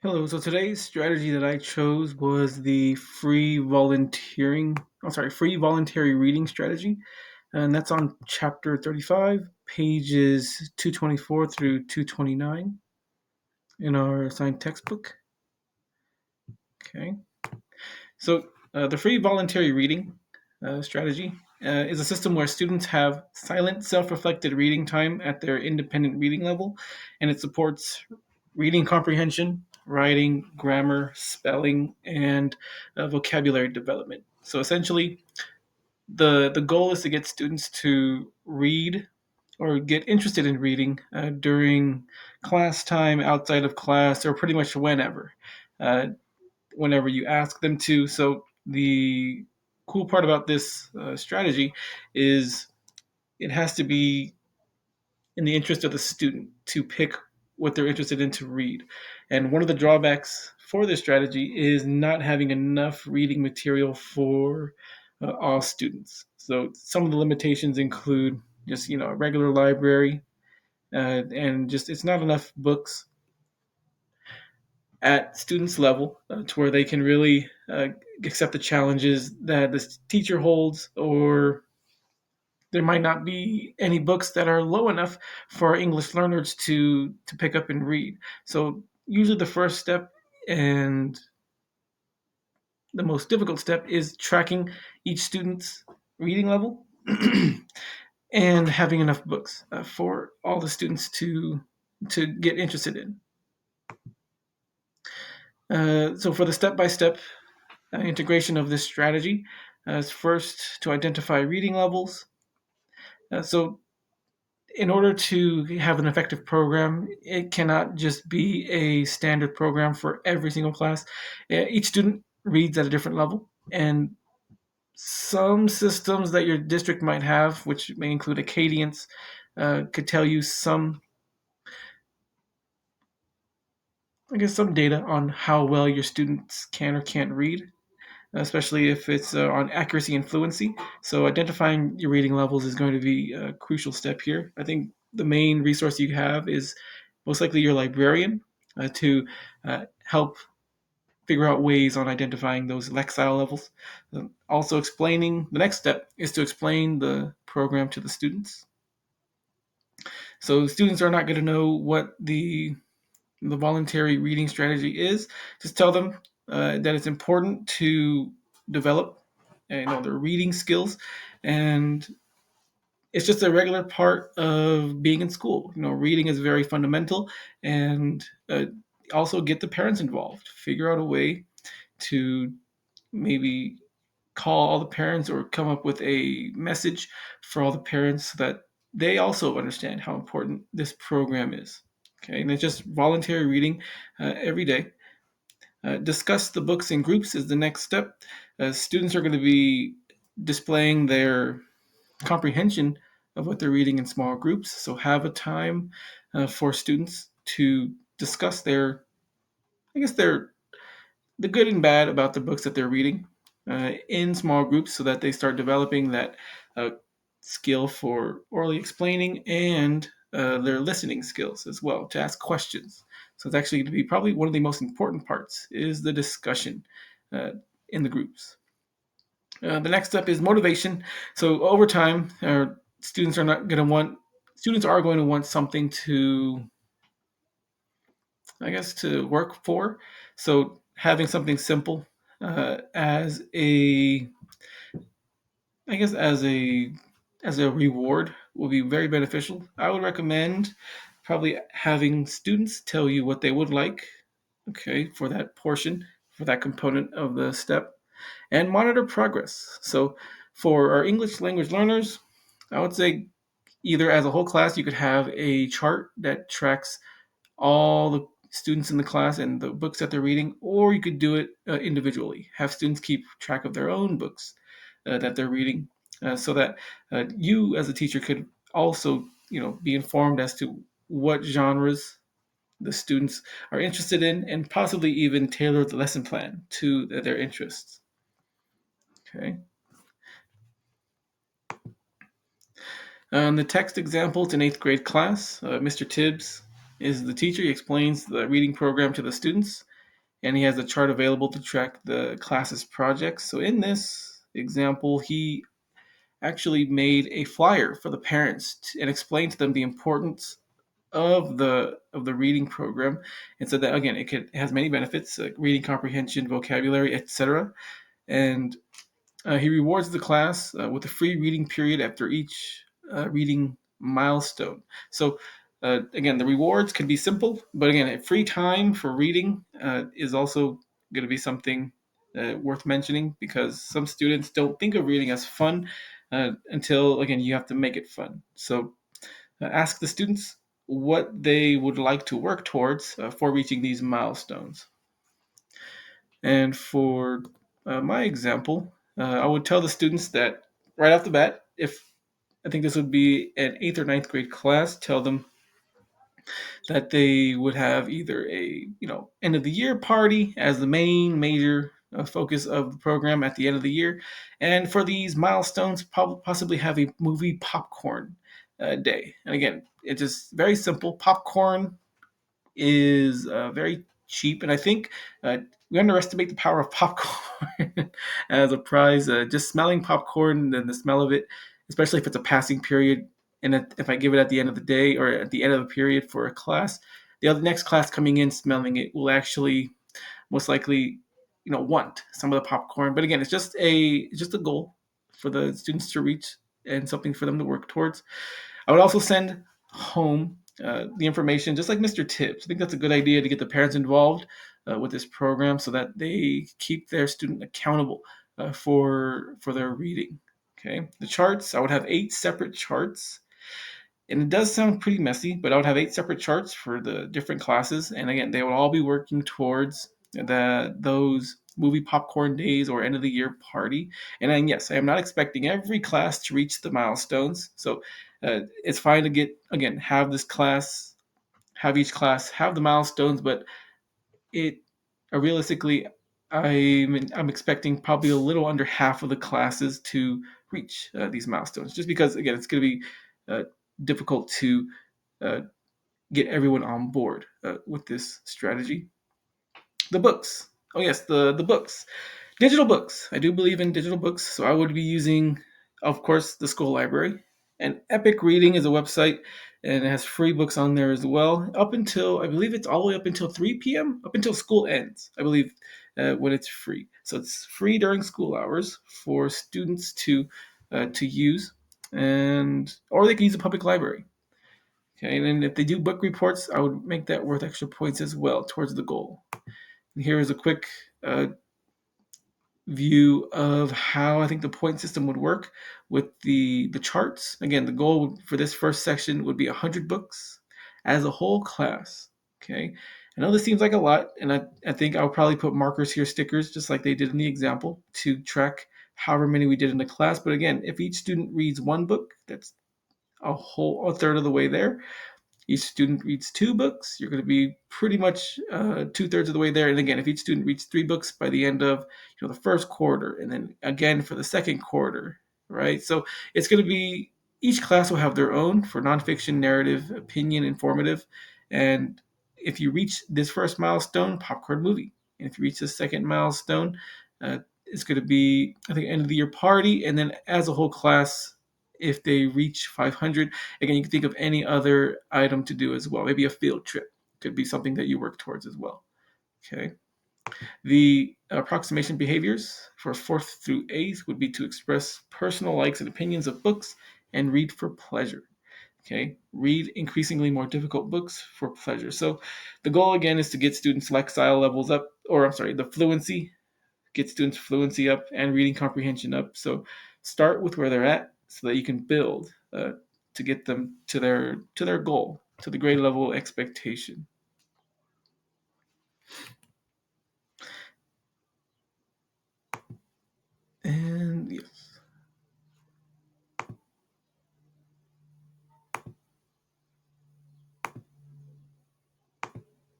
Hello. So today's strategy that I chose was the free voluntary reading strategy, and that's on chapter 35, pages 224 through 229 in our assigned textbook. Okay. So the free voluntary reading strategy is a system where students have silent, self-reflected reading time at their independent reading level, and it supports reading comprehension, writing, grammar, spelling, and vocabulary development. So essentially, the goal is to get students to read or get interested in reading during class time, outside of class, or pretty much uh, whenever you ask them to. So the cool part about this strategy is it has to be in the interest of the student to pick what they're interested in to read. And one of the drawbacks for this strategy is not having enough reading material for all students. So some of the limitations include just a regular library, and just it's not enough books at students level to where they can really accept the challenges that the teacher holds, or there might not be any books that are low enough for English learners to pick up and read. So usually the first step and the most difficult step is tracking each student's reading level and having enough books for all the students to get interested in. So for the step-by-step integration of this strategy, is first to identify reading levels. So in order to have an effective program, it cannot just be a standard program for every single class. Each student reads at a different level, and some systems that your district might have, which may include a cadence, could tell you some data on how well your students can or can't read, especially if it's on accuracy and fluency. So identifying your reading levels is going to be a crucial step here. I think the main resource you have is most likely your librarian to help figure out ways on identifying those lexile levels. Also, explaining the next step is to explain the program to the students. So students are not going to know what the voluntary reading strategy is. Just tell them that it's important to develop their reading skills, and it's just a regular part of being in school. Reading is very fundamental, and also get the parents involved. Figure out a way to maybe call all the parents or come up with a message for all the parents so that they also understand how important this program is. Okay, and it's just voluntary reading every day. Discuss the books in groups is the next step. Students are going to be displaying their comprehension of what they're reading in small groups. So have a time for students to discuss their the good and bad about the books that they're reading in small groups, so that they start developing that uh, skill for orally explaining and their listening skills as well to ask questions. So it's actually going to be probably one of the most important parts is the discussion uh, in the groups. The next step is motivation. So over time, students are going to want something to work for. So having something simple as a I guess as a reward will be very beneficial. I would recommend probably having students tell you what they would like, okay, for that portion, for that component of the step, and monitor progress. So for our English language learners, I would say either as a whole class, you could have a chart that tracks all the students in the class and the books that they're reading, or you could do it individually. Have students keep track of their own books that they're reading, so that you, as a teacher, could also, be informed as to what genres the students are interested in, and possibly even tailor the lesson plan to their interests. Okay. The text example, it's an eighth grade class. Mr. Tibbs is the teacher. He explains the reading program to the students. and he has a chart available to track the class's projects. So in this example, he actually made a flyer for the parents and explained to them the importance of the reading program, and said that again it has many benefits, like reading comprehension, vocabulary, etc. And he rewards the class with a free reading period after each reading milestone. So, again, the rewards can be simple, but again, free time for reading is also going to be something worth mentioning, because some students don't think of reading as fun until, again, you have to make it fun. So, ask the students what they would like to work towards for reaching these milestones. And for my example, I would tell the students that right off the bat, if I think this would be an eighth or ninth grade class, tell them that they would have either a end of the year party as the main major focus of the program at the end of the year, and for these milestones, possibly have a movie popcorn day. And again, it's just very simple. Popcorn is very cheap, and I think we underestimate the power of popcorn as a prize. Just smelling popcorn and the smell of it, especially if it's a passing period, and if I give it at the end of the day or at the end of a period for a class, the other next class coming in smelling it will actually most likely want some of the popcorn. But again, it's just a goal for the students to reach and something for them to work towards. I would also send home the information, just like Mr. Tibbs. I think that's a good idea to get the parents involved with this program so that they keep their student accountable for their reading. Okay, the charts. I would have 8 separate charts, and it does sound pretty messy, but I would have 8 separate charts for the different classes, and again, they would all be working towards those movie popcorn days or end of the year party. And then, yes, I am not expecting every class to reach the milestones, so it's fine to get again have each class have the milestones, but it realistically, I'm expecting probably a little under half of the classes to reach these milestones, just because again it's going to be uh, difficult to uh, get everyone on board with this strategy. The books. Oh yes, the books. Digital books. I do believe in digital books, so I would be using, of course, the school library. And Epic Reading is a website, and it has free books on there as well. Up until I believe it's all the way up until 3 p.m. Up until school ends, I believe, when it's free. So it's free during school hours for students to use, and or they can use a public library. Okay, and then if they do book reports, I would make that worth extra points as well towards the goal. And here is a quick uh, view of how I think the point system would work with the charts. Again, the goal for this first section would be 100 books as a whole class. Okay, I know this seems like a lot, and I think I'll probably put markers here, stickers, just like they did in the example, to track however many we did in the class. But again, if each student reads one book, that's a third of the way there. Each student reads 2 books, you're going to be pretty much 2/3 of the way there. And again, if each student reads 3 books by the end of the first quarter, and then again for the second quarter, right? So it's going to be each class will have their own for nonfiction, narrative, opinion, informative, and if you reach this first milestone, popcorn movie. And if you reach the second milestone, it's going to be I think end of the year party, and then as a whole class, if they reach 500. Again, you can think of any other item to do as well. Maybe a field trip could be something that you work towards as well. Okay. The approximation behaviors for fourth through eighth would be to express personal likes and opinions of books and read for pleasure. Okay. Read increasingly more difficult books for pleasure. So the goal again is to get students' lexile levels up, or I'm sorry, the fluency, get students' fluency up and reading comprehension up. So start with where they're at so that you can build to get them to their goal, to the grade level expectation.